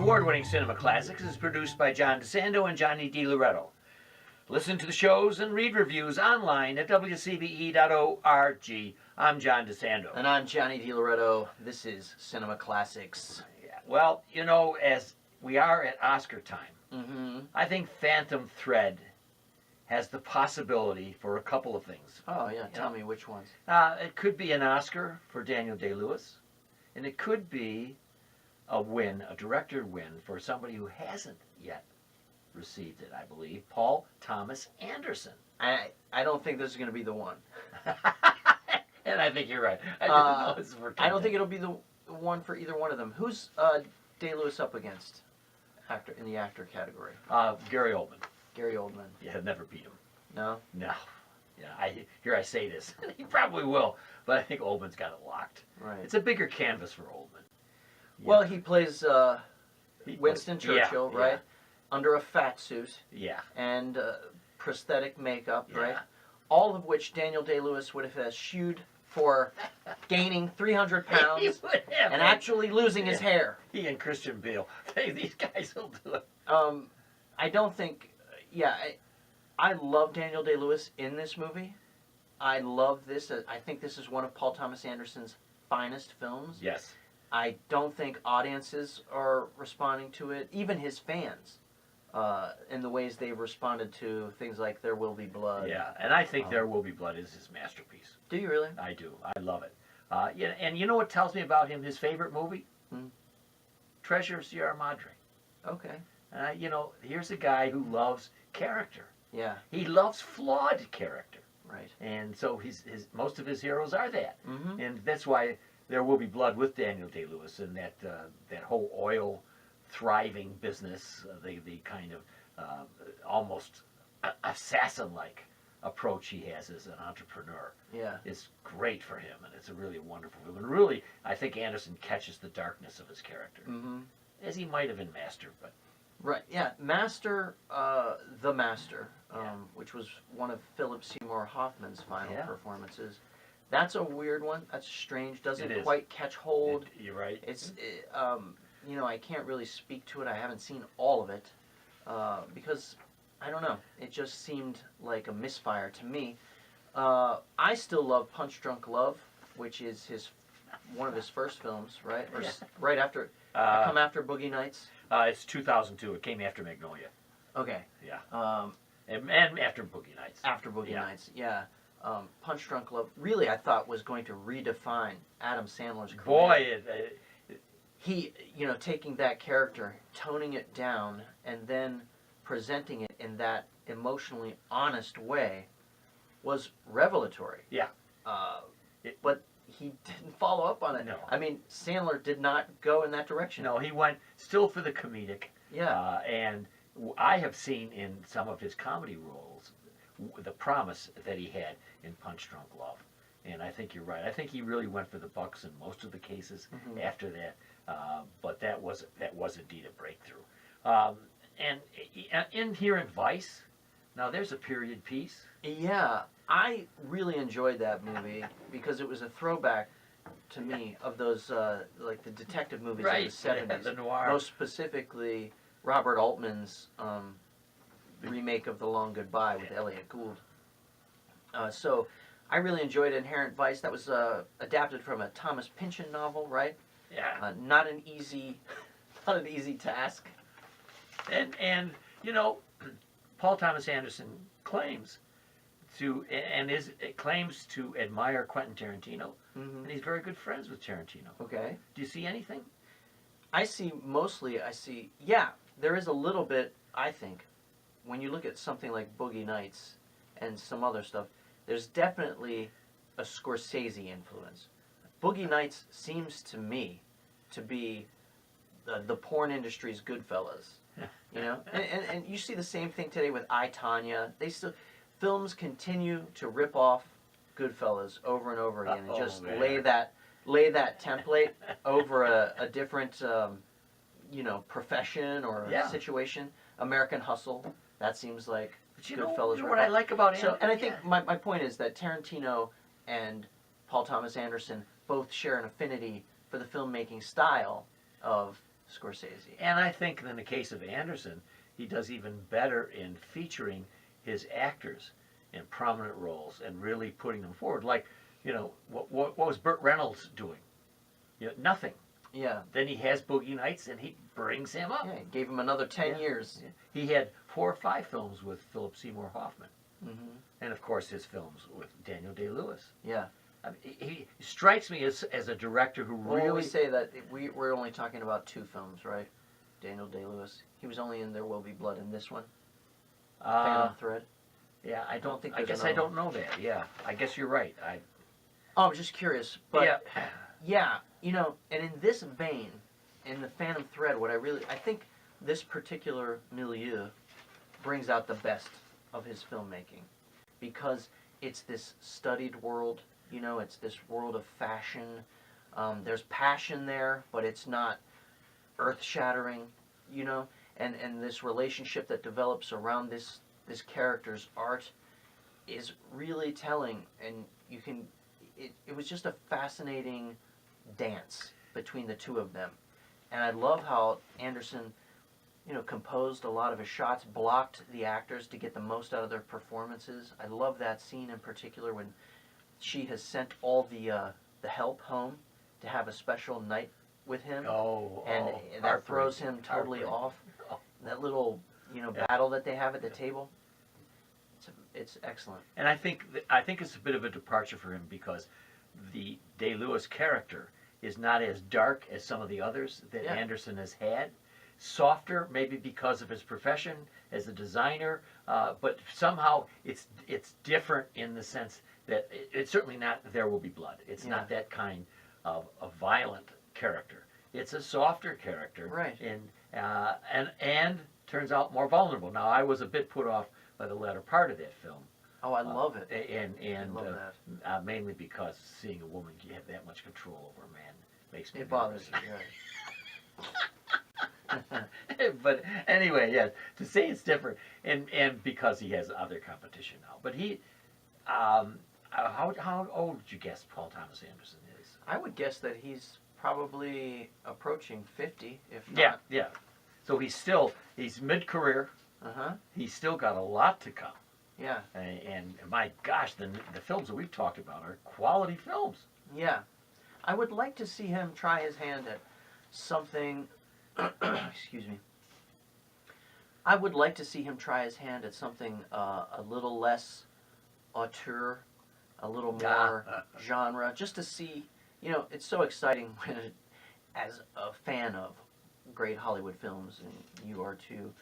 award-winning Cinema Classics is produced by John DeSando and Johnny DiLoretto. Listen to the shows and read reviews online at WCBE.org. I'm John DeSando. And I'm Johnny DiLoretto. This is Cinema Classics. Yeah. Well, you know, as we are at Oscar time, I think Phantom Thread has the possibility for a couple of things. Oh, yeah. Tell me which ones. It could be an Oscar for Daniel Day-Lewis, and it could be a director win for somebody who hasn't yet received it, I believe, Paul Thomas Anderson. I don't think this is going to be the one. And I think you're right. I don't think it'll be the one for either one of them. Who's Day-Lewis up against in the actor category? Gary Oldman. Gary Oldman. Yeah, never beat him. No? No. Yeah, I say this. He probably will, but I think Oldman's got it locked. Right. It's a bigger canvas for Oldman. Yeah. Well, he plays Winston Churchill, yeah, right? Yeah. Under a fat suit. Yeah. And prosthetic makeup, Yeah. right? All of which Daniel Day-Lewis would have eschewed for gaining 300 pounds and actually losing his hair. He and Christian Bale. These guys will do it. I don't think... Yeah, I love Daniel Day-Lewis in this movie. I love this. I think this is one of Paul Thomas Anderson's finest films. Yes. I don't think audiences are responding to it, even his fans, in the ways they've responded to things like There Will Be Blood. Yeah, and I think There Will Be Blood is his masterpiece. Do you really? I do. I love it. Yeah, and you know what tells me about him, his favorite movie? Treasure of Sierra Madre. Okay. You know, here's a guy who loves character. Yeah. He loves flawed character. Right. And so most of his heroes are that. Mm-hmm. And that's why There Will Be Blood with Daniel Day-Lewis and that whole oil thriving business, the kind of almost assassin-like approach he has as an entrepreneur. Yeah. Is great for him, and it's a really wonderful film. And really, I think Anderson catches the darkness of his character, as he might have in Master, but... Right, yeah. Master, The Master, which was one of Philip Seymour Hoffman's final performances. That's a weird one. That's strange. Doesn't quite catch hold. You're right. It's, you know, I can't really speak to it. I haven't seen all of it because, I don't know, it just seemed like a misfire to me. I still love Punch Drunk Love, which is one of his first films, right? Or right after, come after Boogie Nights. It's 2002. It came after Magnolia. Okay. Yeah. And after Boogie Nights. After Boogie Nights, yeah. Punch Drunk Love, really I thought was going to redefine Adam Sandler's career. Boy, he, you know, taking that character, toning it down, and then presenting it in that emotionally honest way was revelatory. Yeah. But he didn't follow up on it. No. I mean, Sandler did not go in that direction. No, he went still for the comedic. Yeah. And I have seen in some of his comedy roles the promise that he had in Punch Drunk Love. And I think you're right. I think he really went for the bucks in most of the cases after that. But that was indeed a breakthrough. And Inherent Vice, now there's a period piece. Yeah, I really enjoyed that movie because it was a throwback to me of those like the detective movies of the 70s. The noir. Most specifically, Robert Altman's remake of The Long Goodbye with Elliot Gould. So I really enjoyed Inherent Vice. That was adapted from a Thomas Pynchon novel, right? Yeah. Not an easy task. And you know, Paul Thomas Anderson claims to admire Quentin Tarantino, and he's very good friends with Tarantino. Okay. Do you see anything? I see, yeah, there is a little bit, I think, when you look at something like Boogie Nights and some other stuff, there's definitely a Scorsese influence. Boogie Nights seems to me to be the porn industry's Goodfellas, you know? And you see the same thing today with I, Tonya. Films continue to rip off Goodfellas over and over again and just lay that template over a different, you know, profession or situation. American Hustle, that seems like Goodfellas. You know what I like about him? And I think my point is that Tarantino and Paul Thomas Anderson both share an affinity for the filmmaking style of Scorsese. And I think in the case of Anderson, he does even better in featuring his actors in prominent roles and really putting them forward. Like, what was Burt Reynolds doing? Nothing. Yeah. Then he has Boogie Nights, and he brings him up. Yeah, gave him another 10 years. Yeah. He had 4 or 5 films with Philip Seymour Hoffman. Mm-hmm. And, of course, his films with Daniel Day-Lewis. Yeah. I mean, he strikes me as a director who really... Well, we say that we're only talking about 2 films, right? Daniel Day-Lewis. He was only in There Will Be Blood in this one. Phantom Thread. Yeah, I don't think. I there's guess another I don't know that. Yeah, I guess you're right. Oh, I'm just curious. But yeah. yeah, and in this vein, in the Phantom Thread, I think this particular milieu brings out the best of his filmmaking, because it's this studied world. It's this world of fashion. There's passion there, but it's not earth-shattering. And this relationship that develops around this character's art is really telling, and it was just a fascinating dance between the two of them. And I love how Anderson, composed a lot of his shots, blocked the actors to get the most out of their performances. I love that scene in particular when she has sent all the help home to have a special night with him. And that throws him totally off. That little, battle that they have at the table. It's excellent. And I think it's a bit of a departure for him, because the Day-Lewis character is not as dark as some of the others that Anderson has had. Softer, maybe because of his profession as a designer, but somehow it's different in the sense that it's certainly not There Will Be Blood. It's not that kind of a violent character. It's a softer character, right? And turns out more vulnerable. Now, I was a bit put off by the latter part of that film. Oh, I love it. And I love that. Mainly because seeing a woman have that much control over a man makes me nervous. Bothers you, right? But anyway, yeah, to say it's different, and because he has other competition now. But he, how old would you guess Paul Thomas Anderson is? I would guess that he's probably approaching 50, if not. Yeah. So he's mid-career. He's still got a lot to come. Yeah. And my gosh, the films that we've talked about are quality films. Yeah. I would like to see him try his hand at something. Excuse me. I would like to see him try his hand at something a little less auteur, a little more genre, just to see. It's so exciting when, as a fan of great Hollywood films, and you are too,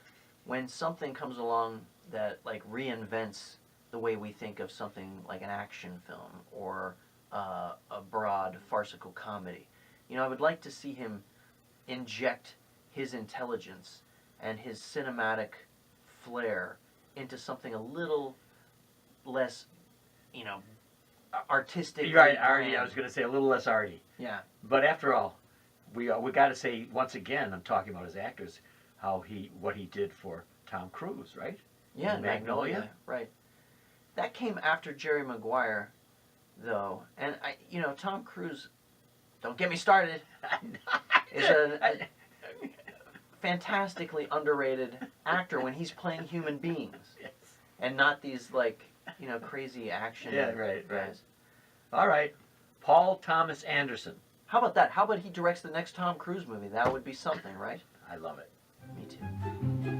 when something comes along that reinvents the way we think of something like an action film or a broad farcical comedy. I would like to see him inject his intelligence and his cinematic flair into something a little less, artistic. You're right, arty. I was going to say a little less arty. Yeah. But after all, we got to say once again, I'm talking about his actors, what he did for Tom Cruise, right? Yeah, in Magnolia. Right. That came after Jerry Maguire, though, and Tom Cruise. Don't get me started. Is a fantastically underrated actor when he's playing human beings, and not these crazy action. Yeah, right. guys. All right, Paul Thomas Anderson. How about that? How about he directs the next Tom Cruise movie? That would be something, right? I love it. Me too.